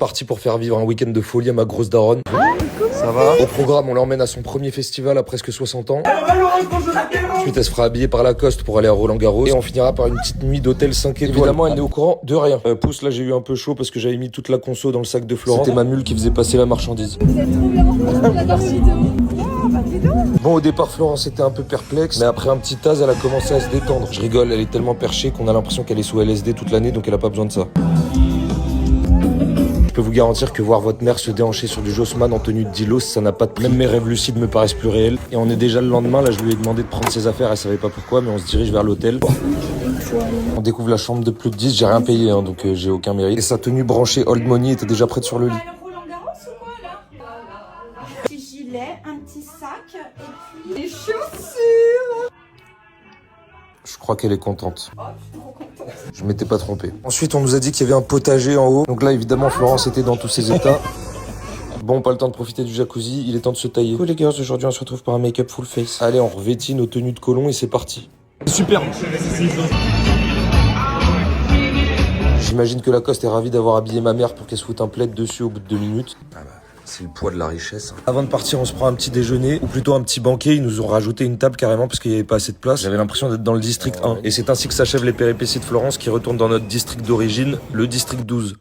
parti pour faire vivre un week-end de folie à ma grosse daronne. Ça va? Au programme, on l'emmène à son premier festival à presque 60 ans. Ensuite, elle se fera habiller par Lacoste pour aller à Roland-Garros. Et on finira par une petite nuit d'hôtel 5 étoiles. Évidemment, elle n'est au courant de rien. Pouce, là, j'ai eu un peu chaud parce que j'avais mis toute la conso dans le sac de Florent. C'était ma mule qui faisait passer la marchandise. Vous êtes trop bien. Merci. Bon, au départ, Florence était un peu perplexe, mais après un petit taz, elle a commencé à se détendre. Je rigole, elle est tellement perchée qu'on a l'impression qu'elle est sous LSD toute l'année, donc elle a pas besoin de ça. Je peux vous garantir que voir votre mère se déhancher sur du Jossman en tenue de Dilos, ça n'a pas de prix. Même mes rêves lucides me paraissent plus réels. Et on est déjà le lendemain, là je lui ai demandé de prendre ses affaires, elle savait pas pourquoi, mais on se dirige vers l'hôtel. On découvre la chambre de plus de 10, j'ai rien payé, hein, donc j'ai aucun mérite. Et sa tenue branchée Old Money était déjà prête sur le lit. Un petit gilet, un petit sac et puis des chaussures. Je crois qu'elle est contente. Je m'étais pas trompé. Ensuite, on nous a dit qu'il y avait un potager en haut. Donc là, évidemment, Florence était dans tous ses états. Bon, pas le temps de profiter du jacuzzi, il est temps de se tailler. Cool les gars, aujourd'hui on se retrouve par un make-up full face. Allez, on revêtit nos tenues de colon et c'est parti. Super. J'imagine que Lacoste est ravi d'avoir habillé ma mère pour qu'elle se foute un plaid dessus au bout de 2 minutes. C'est le poids de la richesse. Avant de partir, on se prend un petit déjeuner, ou plutôt un petit banquet. Ils nous ont rajouté une table carrément parce qu'il n'y avait pas assez de place. J'avais l'impression d'être dans le district 1. Et c'est ainsi que s'achèvent les péripéties de Florence qui retourne dans notre district d'origine, le district 12.